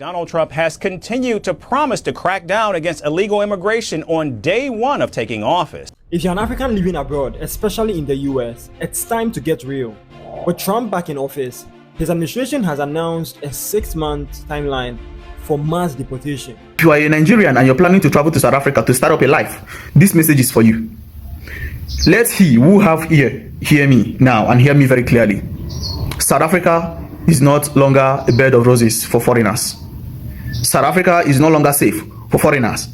Donald Trump has continued to promise to crack down against illegal immigration on day one of taking office. If you're an African living abroad, especially in the US, it's time to get real. With Trump back in office, his administration has announced a 6-month timeline for mass deportation. If you are a Nigerian and you're planning to travel to South Africa to start up a life, this message is for you. Let he who have ear hear me now and hear me very clearly. South Africa is not longer a bed of roses for foreigners. South Africa is no longer safe for foreigners.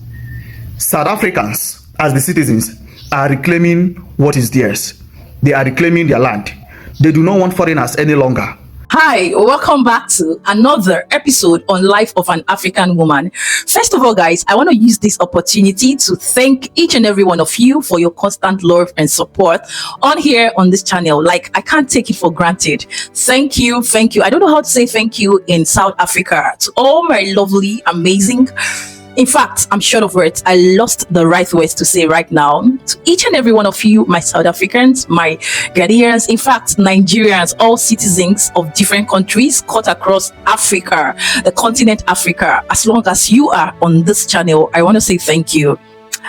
South Africans, as the citizens, are reclaiming what is theirs. They are reclaiming their land. They do not want foreigners any longer. Hi, welcome back to another episode on Life of an African Woman. First of all, guys, I want to use this opportunity to thank each and every one of you for your constant love and support on here on this channel. Like, I can't take it for granted. Thank you. I don't know how to say thank you in South Africa. To all my lovely, amazing, in fact, I'm short of words. I lost the right words to say right now. To each and every one of you, my South Africans, my Ghanaians, in fact, Nigerians, all citizens of different countries cut across Africa, the continent Africa. As long as you are on this channel, I want to say thank you.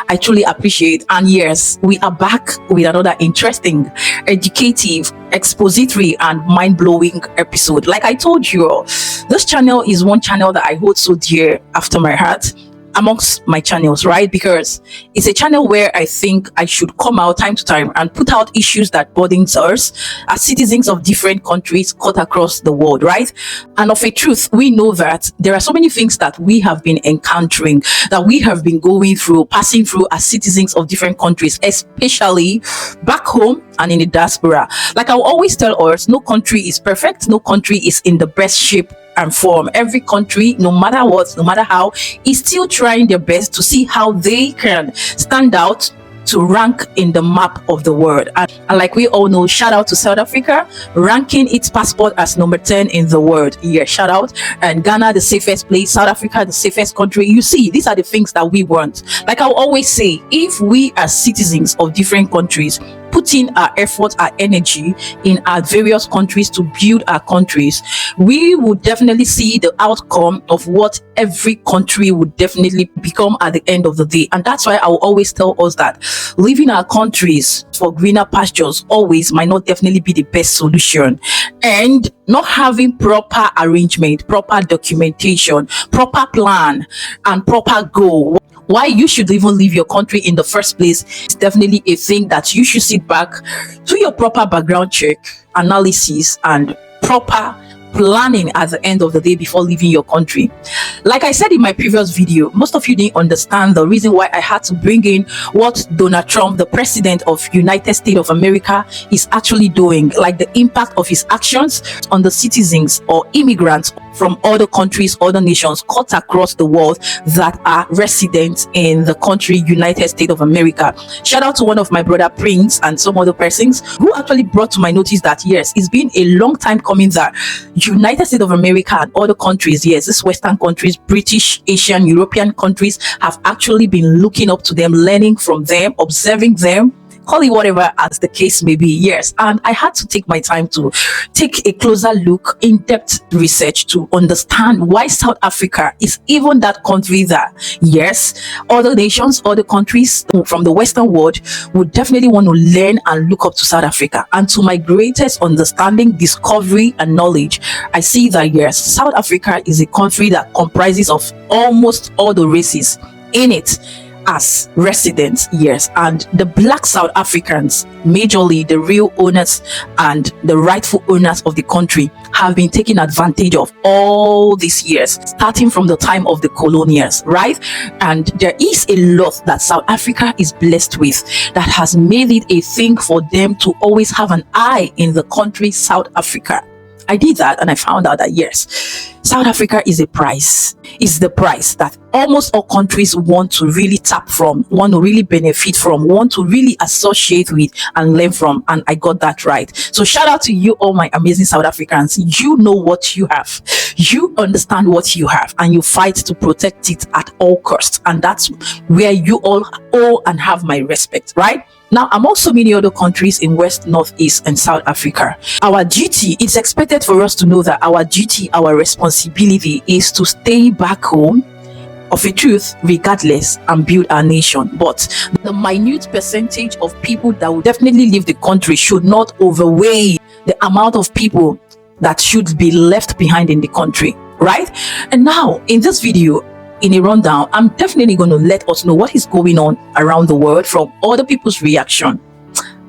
I truly appreciate. And yes, we are back with another interesting, educative, expository and mind-blowing episode. Like I told you, this channel is one channel that I hold so dear after my heart amongst my channels, right? Because it's a channel where I think I should come out time to time and put out issues that burdens us as citizens of different countries cut across the world, right? And of a truth, we know that there are so many things that we have been encountering, that we have been going through, passing through as citizens of different countries, especially back home and in the diaspora. Like I will always tell us, no country is perfect, no country is in the best shape and form. Every country, no matter what, no matter how, is still trying their best to see how they can stand out to rank in the map of the world. And like we all know, shout out to South Africa, ranking its passport as number 10 in the world. Yeah, shout out. And Ghana, the safest place, South Africa, the safest country. You see, these are the things that we want. Like I will always say, if we as citizens of different countries put in our effort, our energy in our various countries to build our countries, we would definitely see the outcome of what every country would definitely become at the end of the day. And that's why I will always tell us that leaving our countries for greener pastures always might not definitely be the best solution. And not having proper arrangement, proper documentation, proper plan and proper goal why you should even leave your country in the first place is definitely a thing that you should sit back to your proper background check, analysis and proper planning at the end of the day before leaving your country. Like I said in my previous video, most of you didn't understand the reason why I had to bring in what Donald Trump, the president of United States of America, is actually doing, like the impact of his actions on the citizens or immigrants from other countries, other nations cut across the world that are residents in the country United States of America. Shout out to one of my brother Prince and some other persons who actually brought to my notice that yes, it's been a long time coming that United States of America and other countries, yes, these Western countries, British, Asian, European countries have actually been looking up to them, learning from them, observing them, call it whatever as the case may be. Yes, and I had to take my time to take a closer look, in-depth research to understand why South Africa is even that country that, yes, other nations, other countries from the Western world would definitely want to learn and look up to South Africa. And to my greatest understanding, discovery and knowledge, I see that yes, South Africa is a country that comprises of almost all the races in it as residents, yes, and the black South Africans, majorly the real owners and the rightful owners of the country, have been taken advantage of all these years, starting from the time of the colonials, right? And there is a lot that South Africa is blessed with that has made it a thing for them to always have an eye in the country South Africa. I did that and I found out that yes, South Africa is a price. It's the price that almost all countries want to really tap from, want to really benefit from, want to really associate with and learn from. And I got that right. So shout out to you, all my amazing South Africans. You know what you have. You understand what you have and you fight to protect it at all costs. And that's where you all owe and have my respect, right? Now, among so many other countries in West, Northeast, and South Africa, our duty, it's expected for us to know that our duty, our responsibility is to stay back home of a truth regardless and build our nation. But the minute percentage of people that will definitely leave the country should not overweigh the amount of people that should be left behind in the country, right? And now, in this video, in a rundown, I'm definitely going to let us know what is going on around the world from other people's reaction.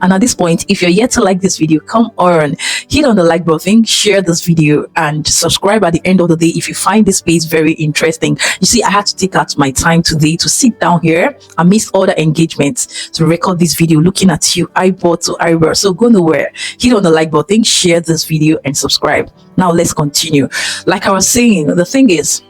And at this point, if you're yet to like this video, come on, hit on the like button, share this video, and subscribe at the end of the day if you find this space very interesting. You see, I had to take out my time today to sit down here amidst other engagements to record this video looking at you eyeball to eyeball. So go nowhere, hit on the like button, share this video, and subscribe. Now let's continue. Like I was saying, the thing is,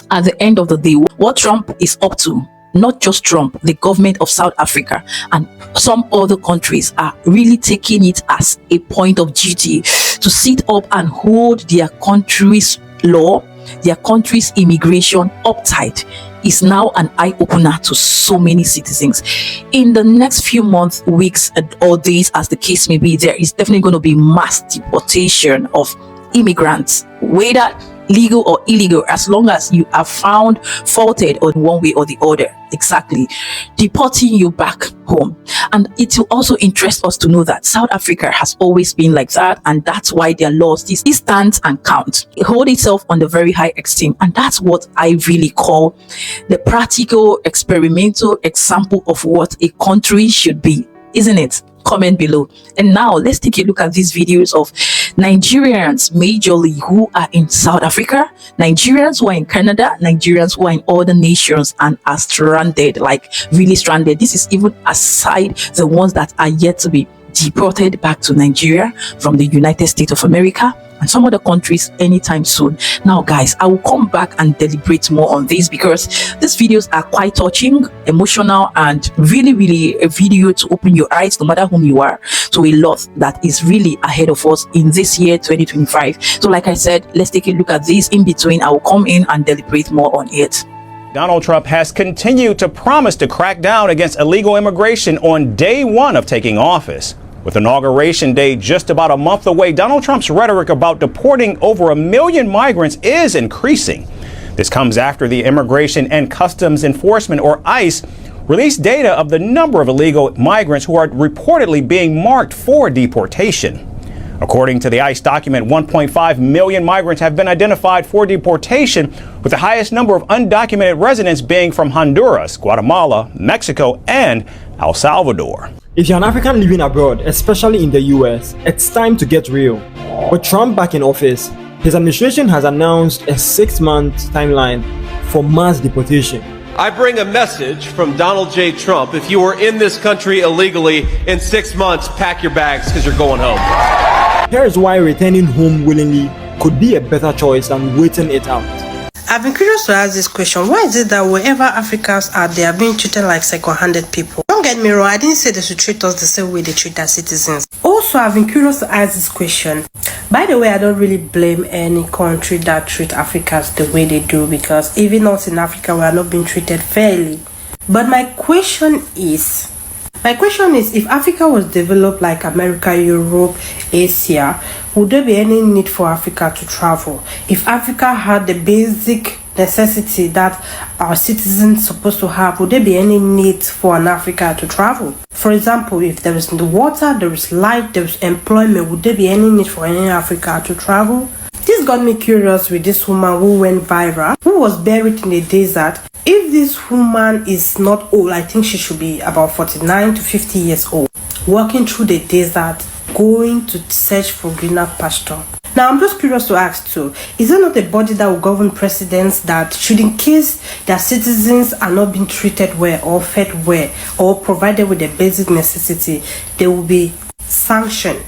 at the end of the day, what Trump is up to, not just Trump, the government of South Africa and some other countries are really taking it as a point of duty to sit up and hold their country's law, their country's immigration uptight, is now an eye-opener to so many citizens. In the next few months, weeks, or days, as the case may be, there is definitely going to be mass deportation of immigrants, whether legal or illegal, as long as you are found faulted on one way or the other, exactly, deporting you back home. And it will also interest us to know that South Africa has always been like that, and that's why their laws, this stands and count. It holds itself on the very high extreme, and that's what I really call the practical, experimental example of what a country should be, isn't it? Comment below. And now let's take a look at these videos of Nigerians majorly who are in South Africa, Nigerians who are in Canada, Nigerians who are in other nations and are stranded, like really stranded. This is even aside the ones that are yet to be deported back to Nigeria from the United States of America and some other countries anytime soon. Now guys, I will come back and deliberate more on this because these videos are quite touching, emotional, and really a video to open your eyes, no matter whom you are, to a lot that is really ahead of us in this year 2025. So like I said, let's take a look at this. In between, I will come in and deliberate more on it. Donald Trump has continued to promise to crack down against illegal immigration on day one of taking office. With Inauguration Day just about a month away, Donald Trump's rhetoric about deporting over 1 million migrants is increasing. This comes after the Immigration and Customs Enforcement, or ICE, released data of the number of illegal migrants who are reportedly being marked for deportation. According to the ICE document, 1.5 million migrants have been identified for deportation, with the highest number of undocumented residents being from Honduras, Guatemala, Mexico, and El Salvador. If you're an African living abroad, especially in the US, it's time to get real. With Trump back in office, his administration has announced a 6-month timeline for mass deportation. I bring a message from Donald J. Trump. If you are in this country illegally, in 6 months, pack your bags because you're going home. Here is why returning home willingly could be a better choice than waiting it out. I've been curious to ask this question. Why is it that wherever Africans are, they are being treated like second-handed people? Don't get me wrong, I didn't say they should treat us the same way they treat their citizens. Also, I've been curious to ask this question. By the way, I don't really blame any country that treat Africans the way they do, because even us in Africa, we are not being treated fairly. But my question is, if Africa was developed like America, Europe, Asia, would there be any need for Africa to travel? If Africa had the basic necessity that our citizens supposed to have, would there be any need for an Africa to travel? For example, if there is the water, there is light, there is employment, would there be any need for any Africa to travel? This got me curious with this woman who went viral, who was buried in the desert. If this woman is not old, I think she should be about 49 to 50 years old, walking through the desert, going to search for greener pasture. Now, I'm just curious to ask too, is there not a body that will govern presidents that should, in case their citizens are not being treated well or fed well or provided with the basic necessity, they will be sanctioned?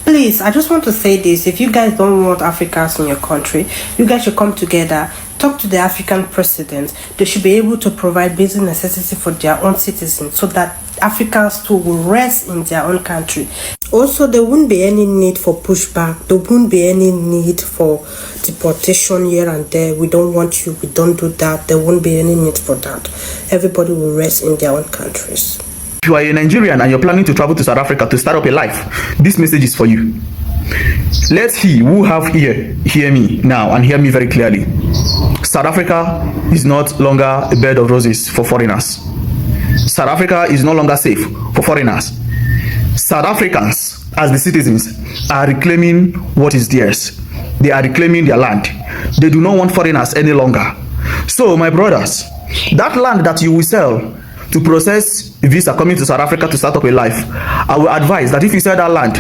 Please, I just want to say this. If you guys don't want Africans in your country, you guys should come together, talk to the African president. They should be able to provide basic necessity for their own citizens so that Africans too will rest in their own country. Also, there won't be any need for pushback. There won't be any need for deportation here and there. We don't want you. We don't do that. There won't be any need for that. Everybody will rest in their own countries. If you are a Nigerian and you're planning to travel to South Africa to start up a life, this message is for you. Let he who have ear hear me now and hear me very clearly. South Africa is not longer a bed of roses for foreigners. South Africa is no longer safe for foreigners. South Africans, as the citizens, are reclaiming what is theirs. They are reclaiming their land. They do not want foreigners any longer. So, my brothers, that land that you will sell to process visa coming to South Africa to start up a life, I will advise that if you sell that land,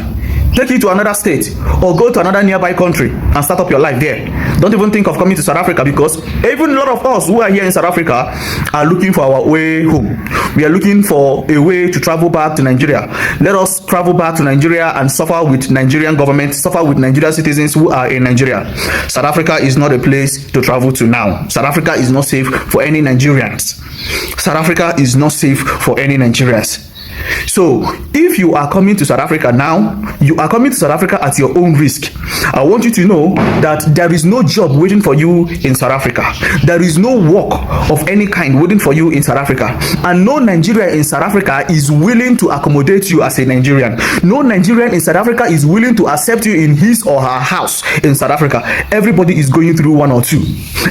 take it to another state or go to another nearby country and start up your life there. Don't even think of coming to South Africa, because even a lot of us who are here in South Africa are looking for our way home. We are looking for a way to travel back to Nigeria. Let us travel back to Nigeria and suffer with Nigerian government, suffer with Nigerian citizens who are in Nigeria. South Africa is not a place to travel to now. South Africa is not safe for any Nigerians. South Africa is not safe for any Nigerians. So, if you are coming to South Africa now, you are coming to South Africa at your own risk. I want you to know that there is no job waiting for you in South Africa. There is no work of any kind waiting for you in South Africa. And no Nigerian in South Africa is willing to accommodate you as a Nigerian. No Nigerian in South Africa is willing to accept you in his or her house in South Africa. Everybody is going through one or two.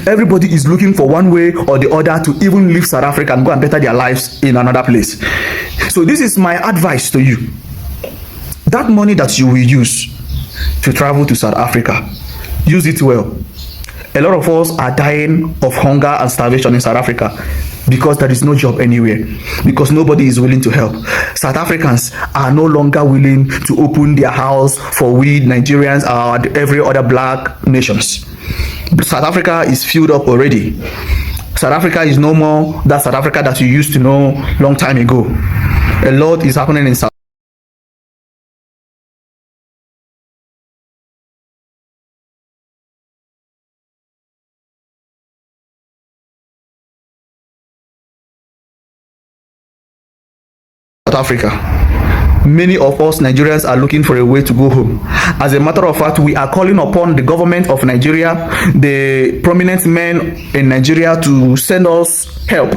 Everybody is looking for one way or the other to even leave South Africa and go and better their lives in another place. So this is my advice to you. That money that you will use to travel to South Africa, use it well. A lot of us are dying of hunger and starvation in South Africa because there is no job anywhere, because nobody is willing to help. South Africans are no longer willing to open their house for we Nigerians or every other black nations. South Africa is filled up already. South Africa is no more that South Africa that you used to know long time ago. A lot is happening in South Africa. Many of us Nigerians are looking for a way to go home. As a matter of fact, we are calling upon the government of Nigeria, the prominent men in Nigeria, to send us help.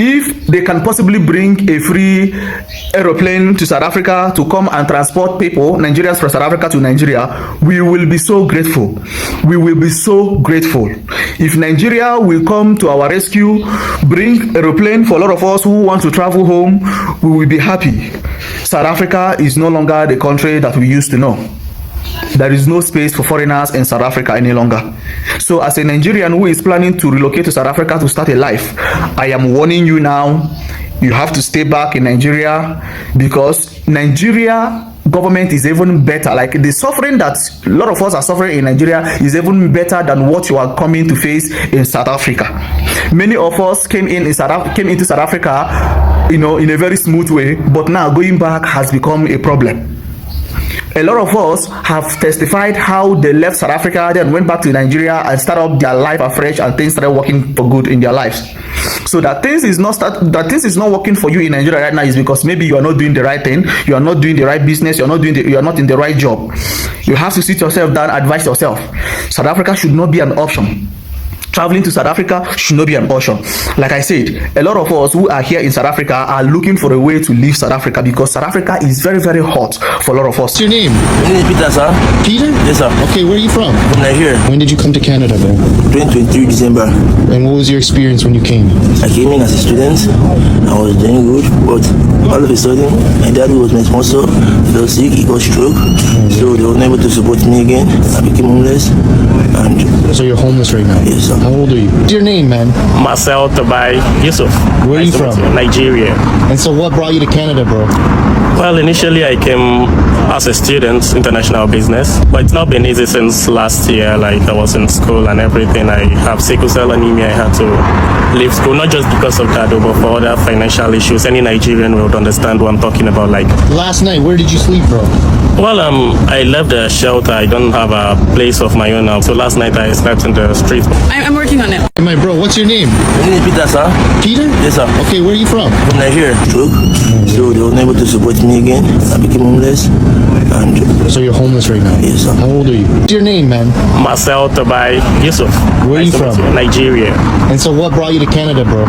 If they can possibly bring a free aeroplane to South Africa to come and transport people, Nigerians from South Africa to Nigeria, we will be so grateful. We will be so grateful. If Nigeria will come to our rescue, bring aeroplane for a lot of us who want to travel home, we will be happy. South Africa is no longer the country that we used to know. There is no space for foreigners in South Africa any longer. So as a Nigerian who is planning to relocate to South Africa to start a life, I am warning you now, you have to stay back in Nigeria, because Nigeria government is even better. Like the suffering that a lot of us are suffering in Nigeria is even better than what you are coming to face in South Africa. Many of us came into South Africa, in a very smooth way, but now going back has become a problem. A lot of us have testified how they left South Africa, then went back to Nigeria and started up their life afresh, and things started working for good in their lives. So that things is not working for you in Nigeria right now is because maybe you are not doing the right thing, you are not doing the right business, you are not in the right job. You have to sit yourself down, advise yourself. South Africa should not be an option. Traveling to South Africa should not be an option. Like I said, a lot of us who are here in South Africa are looking for a way to leave South Africa, because South Africa is very, very hot for a lot of us. What's your name? My name is Peter, sir. Peter? Yes, sir. Okay, where are you from? From Nigeria. When did you come to Canada, man? 2023 December. And what was your experience when you came? I came in as a student. I was doing good, but all of a sudden, my dad, who was my sponsor, fell sick. He got stroke. So they were unable to support me again. I became homeless. And so you're homeless right now? Yes, sir. How old are you? What's your name, man? Marcel Tobai Yusuf. Where are you from? Nigeria. And so what brought you to Canada, bro? Well, initially I came as a student, international business, but it's not been easy since last year. Like I was in school and everything. I have sickle cell anemia. I had to leave school, not just because of that, but for other financial issues. Any Nigerian would understand what I'm talking about. Like last night, where did you sleep, bro? Well, I left the shelter. I don't have a place of my own now. So last last night I slept in the street. I'm working on it. Hey, my bro, what's your name? My name is Peter, sir. Peter? Yes, sir. Okay, where are you from? From Nigeria. Stroke. So they were unable to support me again. I became homeless. And So you're homeless right now? yes, sir. How old are you? What's your name, man? Marcel Tobai Yusuf. Where are you Nice to meet from? Nigeria. And so what brought you to Canada, bro?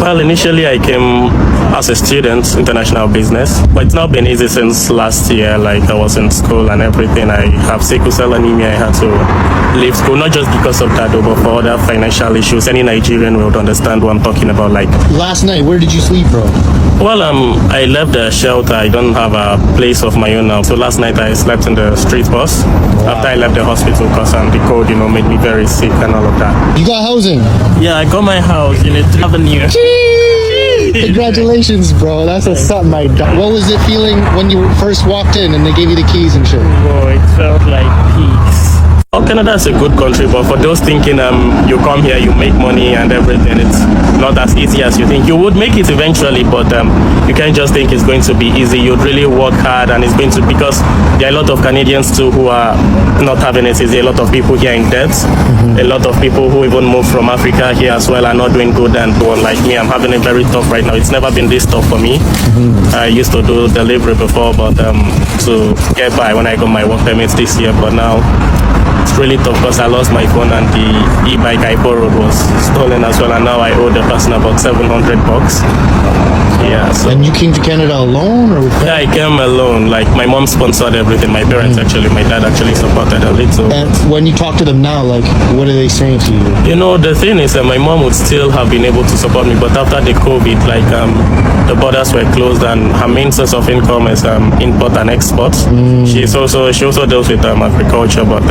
Well, initially I came as a student, international business, but it's not been easy since last year. Like I was in school and everything. I have sickle cell anemia. I had to leave school, not just because of that, but for other financial issues. Any Nigerian would understand what I'm talking about. Like, Last night, where did you sleep, bro? well, I left the shelter. I don't have a place of my own now. So last night I slept in the street bus after I left the hospital because the cold, made me very sick and all of that. You got housing. Yeah, I got my house in a avenue. Congratulations, bro. That's a something I done. What was it feeling when you first walked in and they gave you the keys and shit? Oh, it felt like peace. Oh, Canada is a good country, but for those thinking you come here, you make money and everything, it's not as easy as you think. You would make it eventually, but you can't just think it's going to be easy. You'd really work hard, and it's going to, because there are a lot of Canadians too who are not having it easy. A lot of people here in debt. A lot of people who even moved from Africa here as well are not doing good, and one like me, I'm having it very tough right now. It's never been this tough for me. I used to do delivery before, but to get by when I got my work permits this year, but now it's really tough because I lost my phone and the e-bike I borrowed was stolen as well, and now I owe the person about $700. Yeah, so And you came to Canada alone, or with yeah, I came alone. Like my mom sponsored everything. My parents actually, my dad actually supported a little. And when you talk to them now, like, what are they saying to you? The thing is that my mom would still have been able to support me, but after the COVID, like the borders were closed, and her main source of income is import and export. She also deals with agriculture, but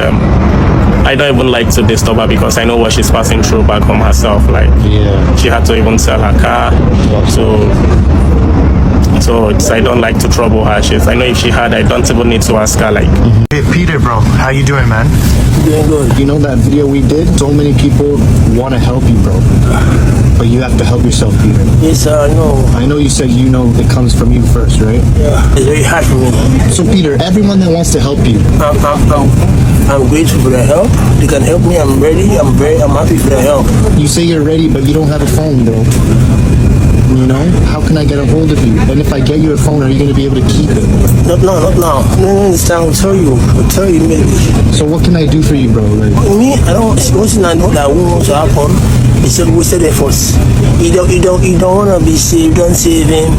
I don't even like to disturb her because I know what she's passing through back home herself. Like, Yeah. she had to even sell her car. So I don't like to trouble her. I know if she had, I don't even need to ask her. Like, Hey Peter, bro, how you doing, man? Doing good. You know that video we did? So many people want to help you, bro. But you have to help yourself, Peter. Yes, sir, I know. I know you said it comes from you first, right? Yeah. It's very hard for me. So, Peter, everyone that wants to help you, I'm grateful for the help. They can help me. I'm ready. I'm happy for the help. you say you're ready, but you don't have a phone, bro. How can I get a hold of you? And if I get you a phone, are you going to be able to keep it? Not now. No, this time I'll tell you maybe. So what can I do for you, bro? Like, Me, I don't. One thing I know that won't happen. It's a wasted efforts. You don't wanna be saved. Don't save him.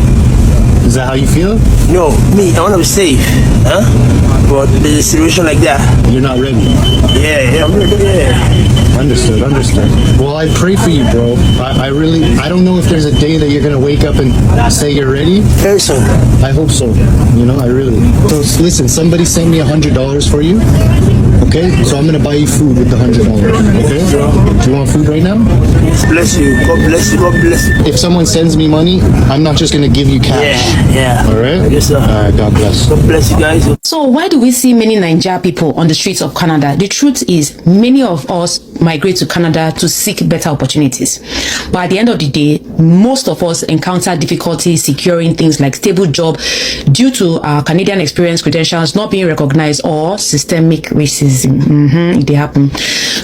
is that how you feel? No, me, I wanna be safe. Huh? But there's a situation like that. You're not ready. Yeah, I'm ready. Yeah. Understood. Well, I pray for you, bro. I don't know if there's a day that you're going to wake up and say you're ready. Very soon. I hope so. I really. So listen, somebody sent me $100 for you. Okay? So I'm going to buy you food with the $100. Okay? Do you want food right now? Bless you. God bless you. God bless you. If someone sends me money, I'm not just going to give you cash. Yeah. All right? Yes, sir. All right, God bless. God bless you guys. So why do we see many Nigerian people on the streets of Canada? The truth is, many of us migrate to Canada to seek better opportunities. But at the end of the day, most of us encounter difficulty securing things like stable job due to our Canadian experience credentials not being recognized or systemic racism. They happen.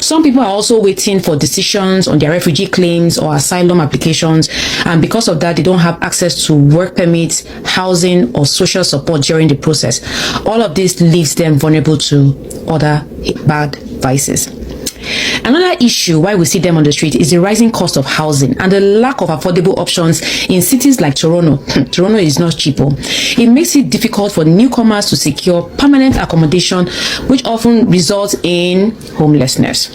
Some people are also waiting for decisions on their refugee claims or asylum applications, and because of that, they don't have access to work permits, housing, or social support during the process. All of this leaves them vulnerable to other bad vices. Another issue why we see them on the street is the rising cost of housing and the lack of affordable options in cities like Toronto. Toronto is not cheap. It makes it difficult for newcomers to secure permanent accommodation, which often results in homelessness.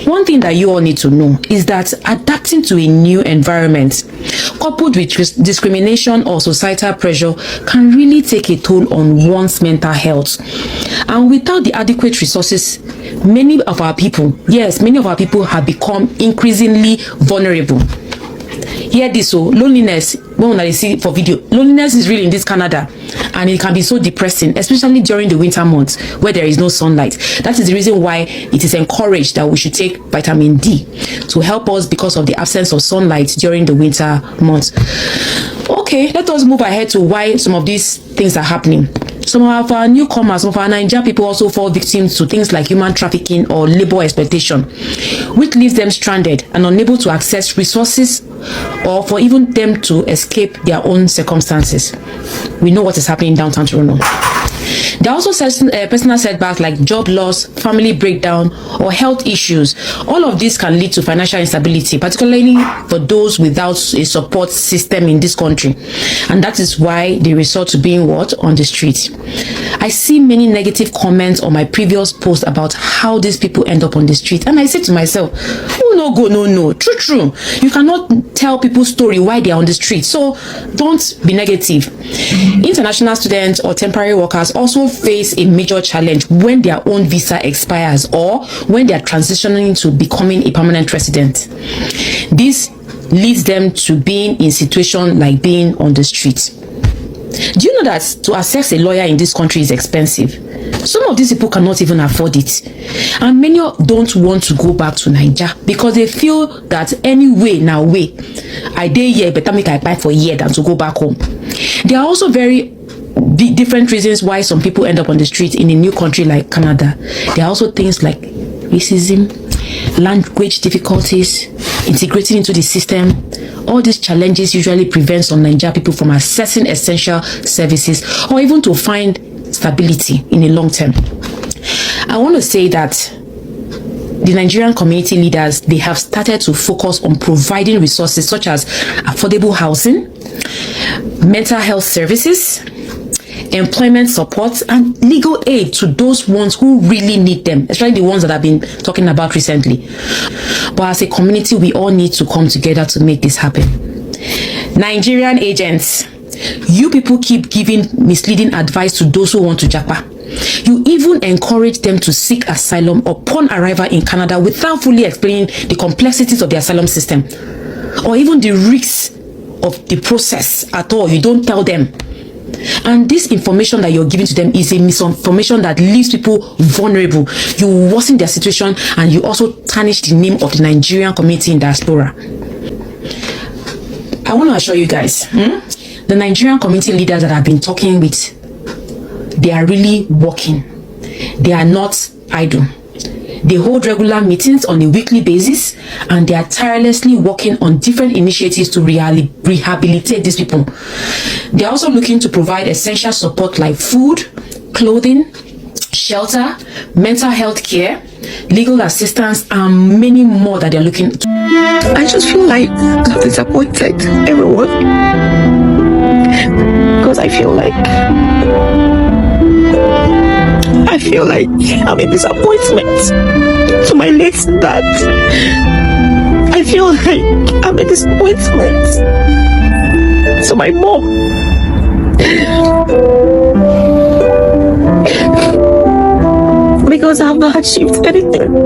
One thing that you all need to know is that adapting to a new environment, coupled with discrimination or societal pressure, can really take a toll on one's mental health. And without the adequate resources, many of our people have become increasingly vulnerable. Hear this, loneliness, when I see for video, loneliness is real in this Canada, and it can be so depressing, especially during the winter months where there is no sunlight. That is the reason why it is encouraged that we should take vitamin D to help us because of the absence of sunlight during the winter months. Okay, let us move ahead to why some of these things are happening. Some of our newcomers, some of our Nigerian people also fall victim to things like human trafficking or labor exploitation, which leaves them stranded and unable to access resources or for even them to escape their own circumstances. We know what is happening in downtown Toronto. There are also personal setbacks like job loss, family breakdown, or health issues. All of these can lead to financial instability, particularly for those without a support system in this country. And that is why they resort to being what? On the street. I see many negative comments on my previous post about how these people end up on the street. And I say to myself, oh no, go, no. True. You cannot tell people's story why they are on the street. So don't be negative. International students or temporary workers also face a major challenge when their own visa expires or when they are transitioning to becoming a permanent resident. This leads them to being in situation like being on the street. Do you know that to access a lawyer in this country is expensive? Some of these people cannot even afford it. And many don't want to go back to Nigeria because they feel that anyway, I dey here, better make I buy for a year than to go back home. There are also very different reasons why some people end up on the street in a new country like Canada. There are also things like racism, language difficulties, integrating into the system. All these challenges usually prevent some Nigerian people from accessing essential services or even to find stability in the long term. I want to say that the Nigerian community leaders, they have started to focus on providing resources such as affordable housing, mental health services, employment support, and legal aid to those ones who really need them, especially the ones that I've been talking about recently. But as a community, we all need to come together to make this happen. Nigerian agents, you people keep giving misleading advice to those who want to japa. You even encourage them to seek asylum upon arrival in Canada without fully explaining the complexities of the asylum system or even the risks of the process at all. You don't tell them. And this information that you're giving to them is a misinformation that leaves people vulnerable. You worsen their situation and you also tarnish the name of the Nigerian community in diaspora. I want to assure you guys, the Nigerian community leaders that I've been talking with, they are really working. They are not idle. They hold regular meetings on a weekly basis and they are tirelessly working on different initiatives to rehabilitate these people. They are also looking to provide essential support like food, clothing, shelter, mental health care, legal assistance, and many more that they are looking to. I just feel like I've disappointed everyone because I feel like I'm a disappointment to my late dad. I feel like I'm a disappointment to my mom. Because I've not achieved anything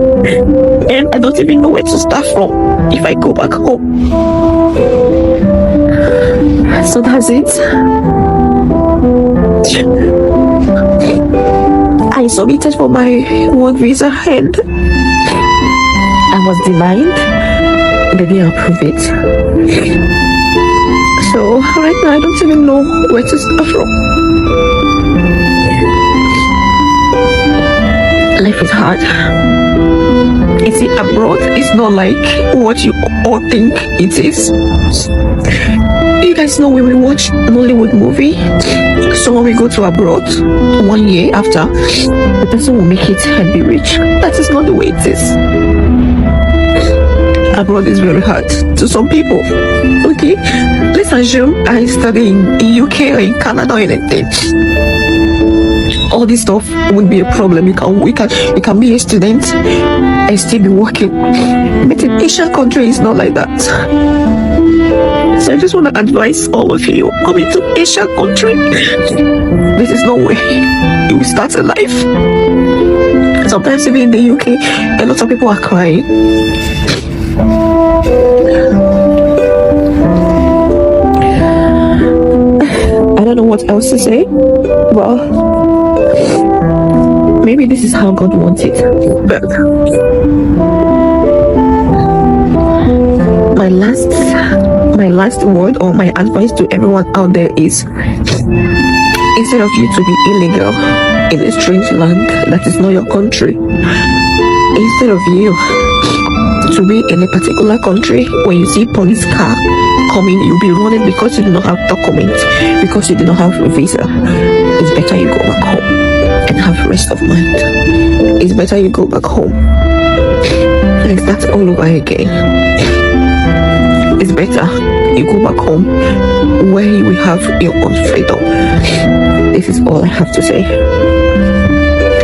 and I don't even know where to start from if I go back home. So that's it. I submitted for my work visa and I was denied. They didn't approve it. So right now I don't even know where to start from. Life is hard. It's abroad. It's not like what you all think it is. You guys know when we watch an Hollywood movie, so when we go to abroad 1 year after, the person will make it and be rich. That is not the way it is. Abroad is very hard to some people. Okay, let's assume I study in UK or in Canada or anything. All this stuff would be a problem. You can be a student and still be working. But in Asian country, it's not like that. So I just want to advise all of you coming to Asian country. This is no way you will start a life. Sometimes even in the UK, a lot of people are crying. I don't know what else to say. Well, maybe this is how God wants it. But my last word or my advice to everyone out there is Instead of you to be illegal in a strange land that is not your country, instead of you to be in a particular country, when you see police car coming, you'll be running because you do not have documents, because you do not have a visa. It's better you go back home and have rest of mind. It's better you go back home and start all over again. It's better you go back home where you will have your own freedom. This is all I have to say.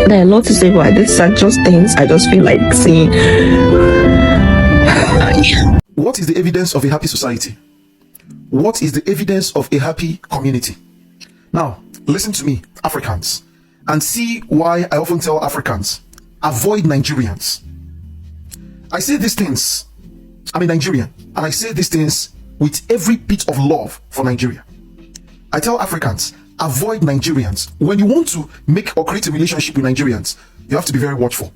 There are a lot to say, but these are just things I just feel like saying. What is the evidence of a happy society? What is the evidence of a happy community? Now, listen to me, Africans, and see why I often tell Africans, avoid Nigerians. I say these things, I'm a Nigerian, and I say these things with every bit of love for Nigeria. I tell Africans, avoid Nigerians. When you want to make or create a relationship with Nigerians, you have to be very watchful,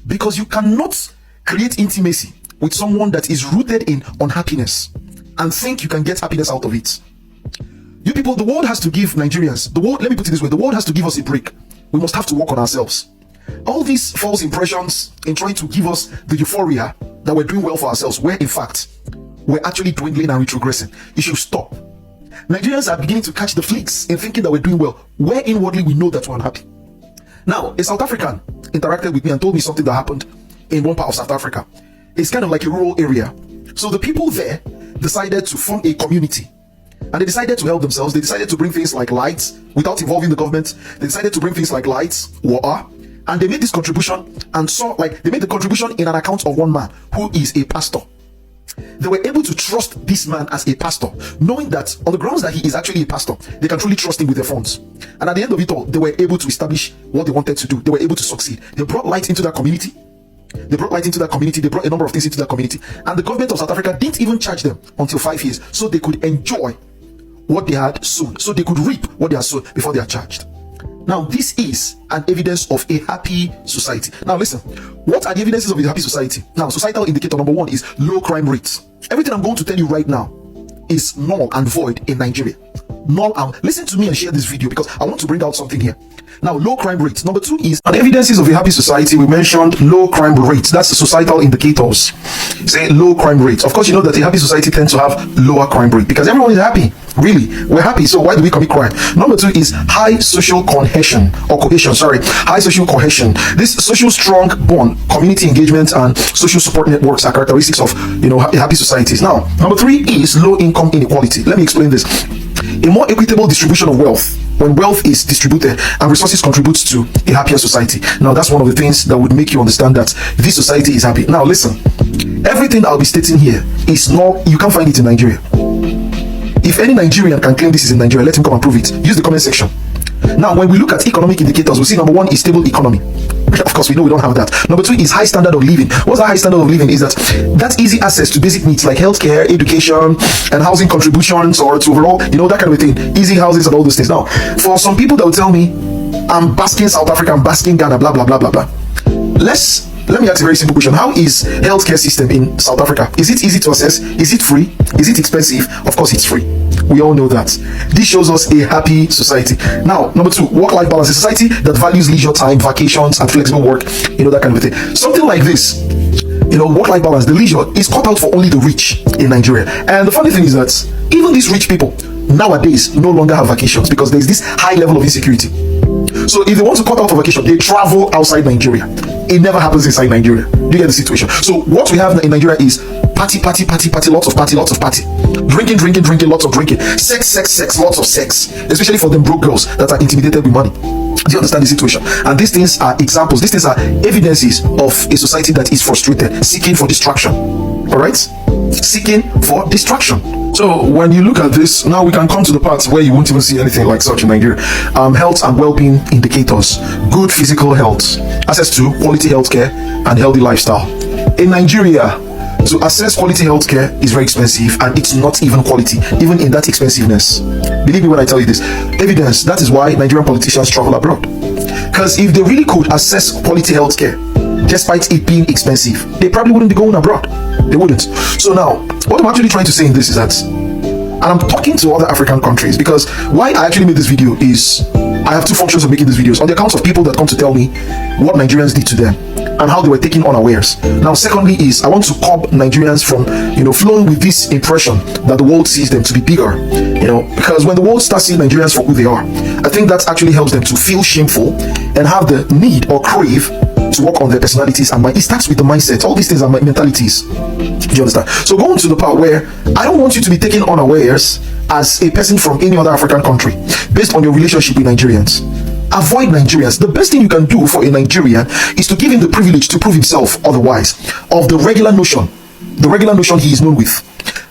because you cannot create intimacy with someone that is rooted in unhappiness and think you can get happiness out of it. You people, the world has to give Nigerians, let me put it this way, the world has to give us a break. We must have to work on ourselves. All these false impressions in trying to give us the euphoria that we're doing well for ourselves, where in fact, we're actually dwindling and retrogressing. It should stop. Nigerians are beginning to catch the flicks in thinking that we're doing well, where inwardly we know that we're unhappy. Now, a South African interacted with me and told me something that happened in one part of South Africa. It's kind of like a rural area. So the people there decided to form a community, and they decided to help themselves. They decided to bring things like lights without involving the government. They decided to bring things like lights, water, and they made this contribution, and they made the contribution in an account of one man who is a pastor. They were able to trust this man as a pastor, knowing that on the grounds that he is actually a pastor, they can truly trust him with their funds. And at the end of it all, they were able to establish what they wanted to do. They were able to succeed. They brought light into that community. They brought a number of things into that community. And the government of South Africa didn't even charge them until 5 years, so they could enjoy what they had sown, so they could reap what they had sown before they are charged. Now, this is an evidence of a happy society. Now, listen, what are the evidences of a happy society? Now, societal indicator number one is low crime rates. Everything I'm going to tell you right now is null and void in Nigeria. Null and listen to me and share this video, because I want to bring out something here. Now, low crime rates. Number two is the evidences of a happy society. We mentioned low crime rates. That's the societal indicators. Say low crime rates. Of course, you know that a happy society tends to have lower crime rate because everyone is happy. Really, we're happy. So why do we commit crime? Number two is high social cohesion. High social cohesion. This social strong bond, community engagement, and social support networks are characteristics of happy societies. Now, number three is low income inequality. Let me explain this. A more equitable distribution of wealth. When wealth is distributed and resources contributes to a happier society. Now, that's one of the things that would make you understand that this society is happy. Now, listen, everything I'll be stating here is not, you can't find it in Nigeria. If any Nigerian can claim this is in Nigeria, let him come and prove it. Use the comment section. Now, when we look at economic indicators, we see number one is stable economy. Of course, we know we don't have that. Number two is high standard of living. What's a high standard of living? Is that's easy access to basic needs like healthcare, education, and housing contributions, or to overall, that kind of thing. Easy houses and all those things. Now, for some people that will tell me, I'm basking South Africa, I'm basking Ghana, blah, blah, blah, blah, blah. Let me ask a very simple question. How is healthcare system in South Africa? Is it easy to access? Is it free? Is it expensive? Of course it's free. We all know that. This shows us a happy society. Now, number two, work-life balance. A society that values leisure time, vacations, and flexible work, that kind of thing. Something like this, work-life balance, the leisure is cut out for only the rich in Nigeria. And the funny thing is that even these rich people nowadays no longer have vacations because there's this high level of insecurity. So if they want to cut out for vacation, they travel outside Nigeria. It never happens inside Nigeria. Do you get the situation? So what we have in Nigeria is party, lots of party. Drinking, lots of drinking. Sex, lots of sex. Especially for them broke girls that are intimidated with money. Do you understand the situation? And these things are examples. These things are evidences of a society that is frustrated, seeking for distraction. Alright? Seeking for distraction. So when you look at this, now we can come to the parts where you won't even see anything like such in Nigeria. Health and well-being indicators, good physical health, access to quality healthcare, and healthy lifestyle. In Nigeria, to access quality healthcare is very expensive, and it's not even quality, even in that expensiveness. Believe me when I tell you this. Evidence, that is why Nigerian politicians travel abroad. Because if they really could access quality healthcare, despite it being expensive, they probably wouldn't be going abroad. They wouldn't. So now, what I'm actually trying to say in this is that And I'm talking to other African countries, because why I actually made this video is I have two functions of making these videos: on the accounts of people that come to tell me what Nigerians did to them and how they were taken unawares. Now, secondly is I want to curb Nigerians from, flowing with this impression that the world sees them to be bigger, because when the world starts seeing Nigerians for who they are, I think that actually helps them to feel shameful and have the need or crave to work on their personalities and mind. It starts with the mindset. All these things are mentalities. Do you understand? So going to the part where I don't want you to be taken unawares as a person from any other African country based on your relationship with Nigerians. Avoid Nigerians. The best thing you can do for a Nigerian is to give him the privilege to prove himself otherwise of the regular notion he is known with.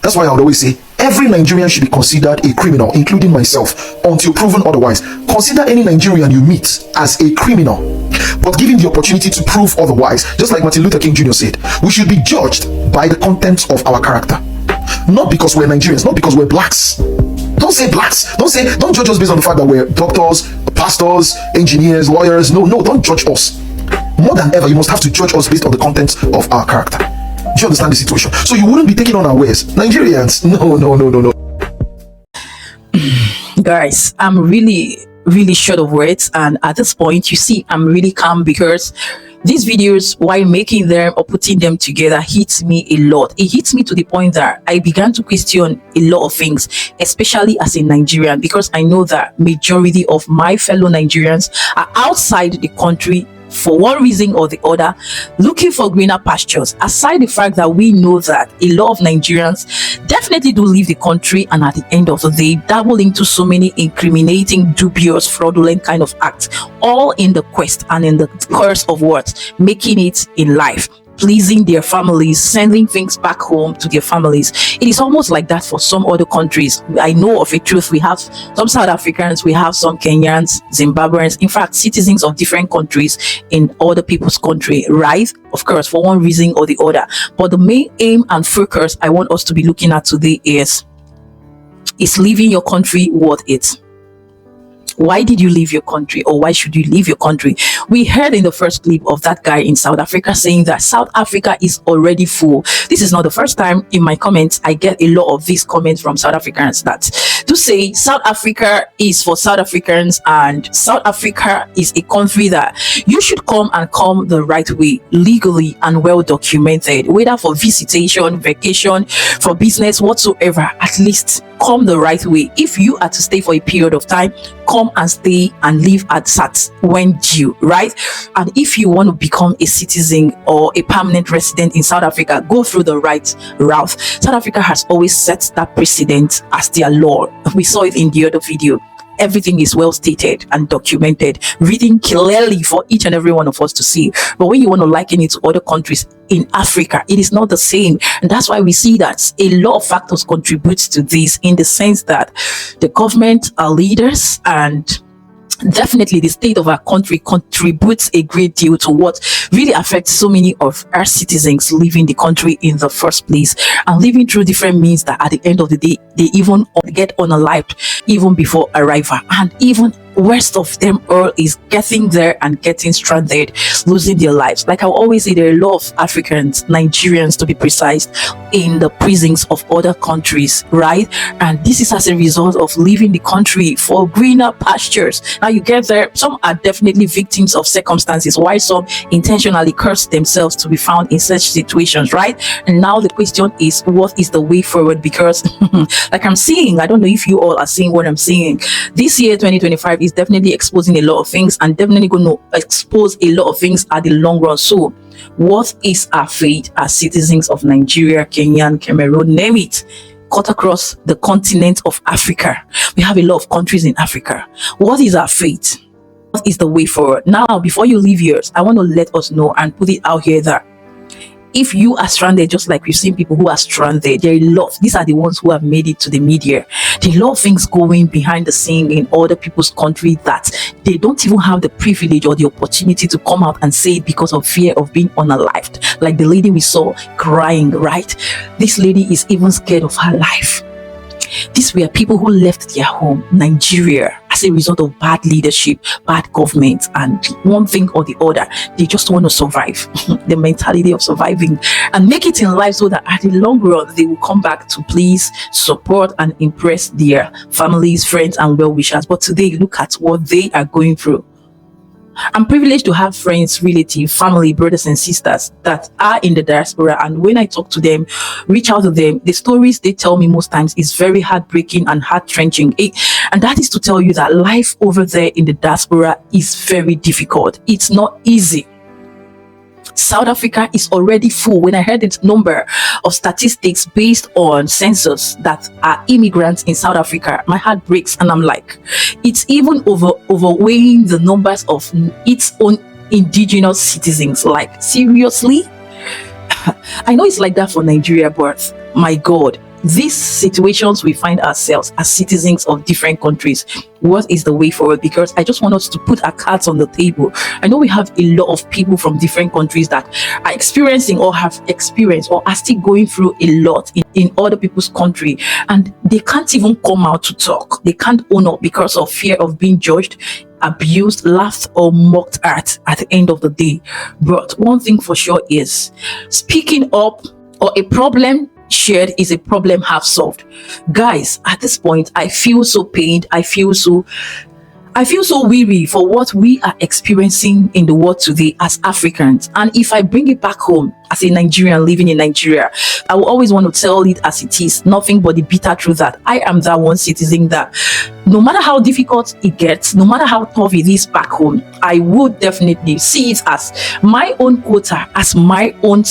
That's why I would always say every Nigerian should be considered a criminal, including myself, until proven otherwise. Consider any Nigerian you meet as a criminal, but give him the opportunity to prove otherwise. Just like Martin Luther King Jr. said, we should be judged by the content of our character, not because we're Nigerians, not because we're blacks. Don't say blacks. Don't judge us based on the fact that we're doctors, pastors, engineers, lawyers. No, don't judge us. More than ever, you must have to judge us based on the content of our character. Do you understand the situation? So you wouldn't be taken unawares. Nigerians, no. Guys, I'm really short of words, and at this point, you see, I'm really calm because these videos, while making them or putting them together, hits me a lot. It hits me to the point that I began to question a lot of things, especially as a Nigerian, because I know that majority of my fellow Nigerians are outside the country for one reason or the other, looking for greener pastures. Aside the fact that we know that a lot of Nigerians definitely do leave the country, and at the end of the day dabble into so many incriminating, dubious, fraudulent kind of acts, all in the quest and in the course of what, making it in life, pleasing their families, sending things back home to their families. It is almost like that for some other countries. I know of a truth. We have some South Africans, we have some Kenyans, Zimbabweans, in fact, citizens of different countries in other people's country, right? Of course, for one reason or the other. But the main aim and focus I want us to be looking at today is leaving your country worth it? Why did you leave your country, or why should you leave your country? We heard in the first clip of that guy in South Africa saying that South Africa is already full. This is not the first time in my comments I get a lot of these comments from South Africans that to say South Africa is for South Africans and South Africa is a country that you should come the right way, legally and well documented, whether for visitation, vacation, for business, whatsoever. At least come the right way. If you are to stay for a period of time, come and stay and live at SAT when due, right? And if you want to become a citizen or a permanent resident in South Africa, go through the right route. South Africa has always set that precedent as their law. We saw it in the other video. Everything is well stated and documented, written clearly for each and every one of us to see. But when you want to liken it to other countries in Africa, it is not the same. And that's why we see that a lot of factors contribute to this, in the sense that the government, our leaders, and definitely the state of our country contributes a great deal to what really affects so many of our citizens leaving the country in the first place, and living through different means that at the end of the day they even get unalived even before arrival. And even worst of them all is getting there and getting stranded, losing their lives. Like I always say, there are a lot of Africans, Nigerians to be precise, in the prisons of other countries, right? And this is as a result of leaving the country for greener pastures. Now you get there, some are definitely victims of circumstances, while some intentionally curse themselves to be found in such situations, right? And now the question is, what is the way forward? Because like I'm seeing, I don't know if you all are seeing what I'm seeing, this year 2025 is definitely exposing a lot of things, and definitely going to expose a lot of things at the long run. So what is our fate as citizens of Nigeria, Kenya, Cameroon, name it, cut across the continent of Africa? We have a lot of countries in Africa. What is our fate? What is the way forward? Now, before you leave yours, I want to let us know and put it out here that if you are stranded, just like we've seen people who are stranded, there are a lot. These are the ones who have made it to the media. There are a lot of things going behind the scene in other people's country that they don't even have the privilege or the opportunity to come out and say it because of fear of being unalived. Like the lady we saw crying, right? This lady is even scared of her life. These were people who left their home, Nigeria, as a result of bad leadership, bad government, and one thing or the other. They just want to survive. The mentality of surviving and make it in life so that at the long run, they will come back to please, support, and impress their families, friends, and well-wishers. But today, look at what they are going through. I'm privileged to have friends, relatives, family, brothers and sisters that are in the diaspora, and when I talk to them, reach out to them, the stories they tell me most times is very heartbreaking and heart-wrenching. And that is to tell you that life over there in the diaspora is very difficult. It's not easy. South Africa is already full. When I heard the number of statistics based on census that are immigrants in South Africa, my heart breaks, and I'm like, it's even overweighing the numbers of its own indigenous citizens. Like, seriously? I know it's like that for Nigeria, but my God, these situations we find ourselves as citizens of different countries, what is the way forward? Because I just want us to put our cards on the table. I know we have a lot of people from different countries that are experiencing or have experienced or are still going through a lot in other people's country, and they can't even come out to talk. They can't own up because of fear of being judged, abused, laughed, or mocked at the end of the day. But one thing for sure is speaking up, or a problem shared is a problem half solved. Guys, at this point, I feel so pained. I feel so weary for what we are experiencing in the world today as Africans. And if I bring it back home as a Nigerian living in Nigeria, I will always want to tell it as it is, nothing but the bitter truth that I am that one citizen that no matter how difficult it gets, no matter how tough it is back home, I would definitely see it as my own quota, as my own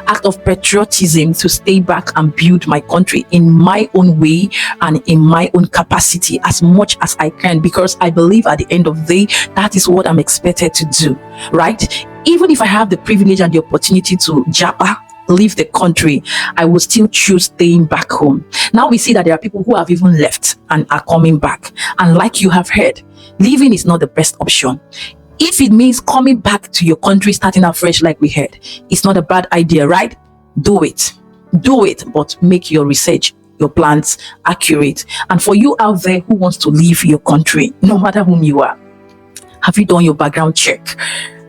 act of patriotism to stay back and build my country in my own way and in my own capacity as much as I can, because I believe at the end of the day, that is what I'm expected to do, right? Even if I have the privilege and the opportunity to leave the country, I will still choose staying back home. Now we see that there are people who have even left and are coming back. And like you have heard, leaving is not the best option. If it means coming back to your country, starting afresh like we heard, it's not a bad idea, right? Do it. Do it, but make your research, your plans accurate. And for you out there who wants to leave your country, no matter whom you are, have you done your background check?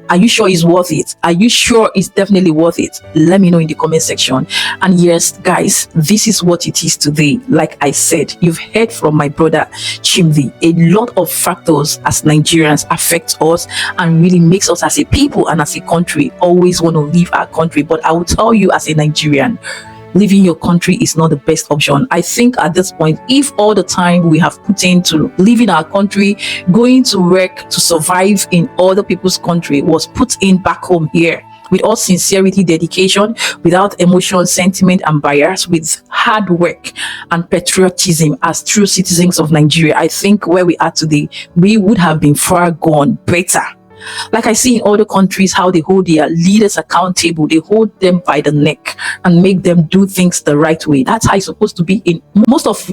Are you sure it's worth it? Are you sure it's definitely worth it? Let me know in the comment section. And yes, guys, this is what it is today. Like I said, you've heard from my brother Chimdi. A lot of factors as Nigerians affect us and really makes us as a people and as a country always want to leave our country. But I will tell you, as a Nigerian, leaving your country is not the best option. I think at this point, if all the time we have put into leaving our country, going to work to survive in other people's country was put in back home here with all sincerity, dedication, without emotion, sentiment, and bias, with hard work and patriotism as true citizens of Nigeria, I think where we are today, we would have been far gone better. Like I see in other countries, how they hold their leaders accountable, they hold them by the neck and make them do things the right way. That's how it's supposed to be in most of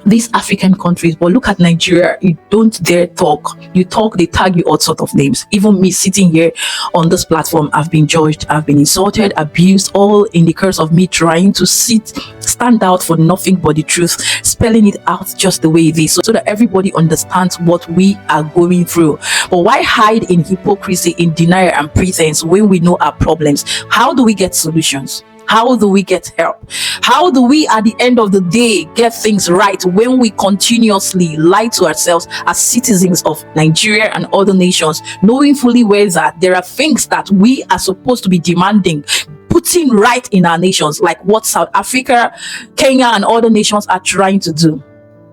these African countries. But look at Nigeria, you don't dare talk. You talk, they tag you all sort of names. Even me sitting here on this platform, I've been judged, I've been insulted, abused, all in the course of me trying to stand out for nothing but the truth, spelling it out just the way it is, so that everybody understands what we are going through. But why hide in hypocrisy, in denial and pretense when we know our problems? How do we get solutions? How do we get help? How do we, at the end of the day, get things right when we continuously lie to ourselves as citizens of Nigeria and other nations, knowing fully well that there are things that we are supposed to be demanding, putting right in our nations, like what South Africa, Kenya, and other nations are trying to do?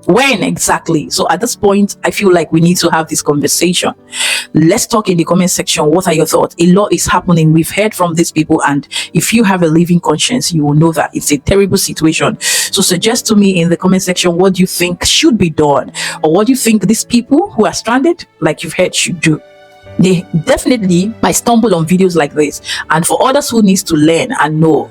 When exactly? So at this point, I feel like we need to have this conversation. Let's talk in the comment section. What are your thoughts? A lot is happening. We've heard from these people, and if you have a living conscience, you will know that it's a terrible situation. So suggest to me in the comment section what you think should be done, or what you think these people who are stranded, like you've heard, should do. They definitely might stumble on videos like this, and for others who needs to learn and know,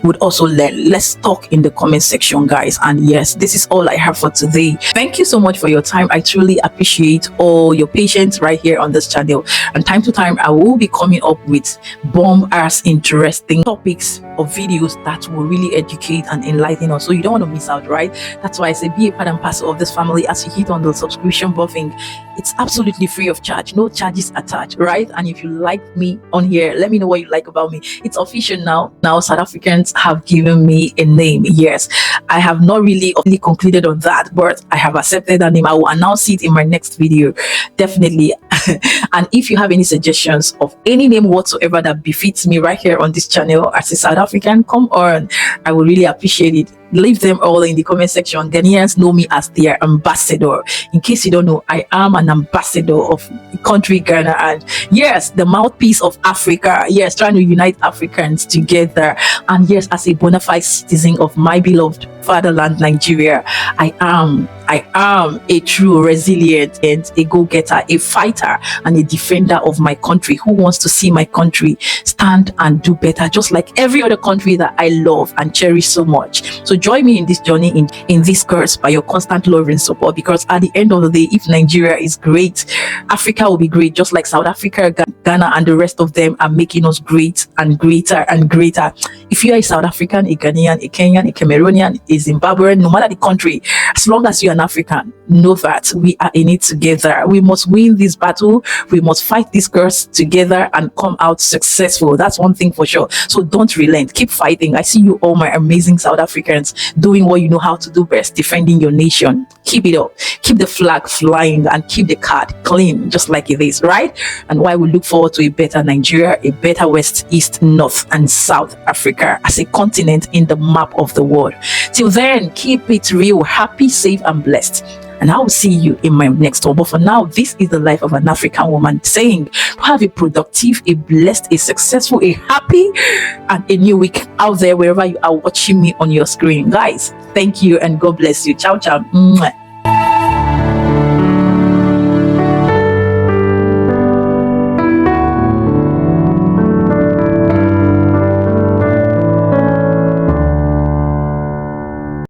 would also learn. Let's talk in the comment section, guys. And yes, this is all I have for today. Thank you so much for your time. I truly appreciate all your patience right here on this channel, and time to time I will be coming up with bomb-ass interesting topics of videos that will really educate and enlighten us. So you don't want to miss out, right? That's why I say be a part and parcel of this family as you hit on the subscription button. It's absolutely free of charge, no charges attached, right? And if you like me on here, let me know what you like about me. It's official now. Now South Africans have given me a name. Yes, I have not really concluded on that, but I have accepted that name. I will announce it in my next video, definitely. And if you have any suggestions of any name whatsoever that befits me right here on this channel as a South African, come on, I will really appreciate it. Leave them all in the comment section. Ghanaians know me as their ambassador. In case you don't know, I am an ambassador of the country Ghana, and yes, the mouthpiece of Africa. Yes, trying to unite Africans together. And yes, as a bona fide citizen of my beloved fatherland Nigeria, I am a true resilient and a go-getter, a fighter and a defender of my country who wants to see my country stand and do better, just like every other country that I love and cherish so much. So join me in this journey, in this course, by your constant love and support, because at the end of the day, if Nigeria is great, Africa will be great, just like South Africa, Ghana and the rest of them are making us great and greater and greater. If you are a South African, a Ghanaian, a Kenyan, a Cameroonian, a Zimbabwean, no matter the country, as long as you're an African, know that we are in it together. We must win this battle. We must fight this curse together and come out successful. That's one thing for sure. So don't relent. Keep fighting. I see you all, my amazing South Africans, doing what you know how to do best, defending your nation. Keep it up. Keep the flag flying and keep the card clean, just like it is, right? And why we look forward to a better Nigeria, a better West, East, North, and South Africa as a continent in the map of the world. Till then, keep it real, happy, safe, and blessed. And I will see you in my next one. But for now, this is the life of an African woman saying, have a productive, a blessed, a successful, a happy, and a new week out there, wherever you are watching me on your screen. Guys, thank you and God bless you. Ciao, ciao. Mwah.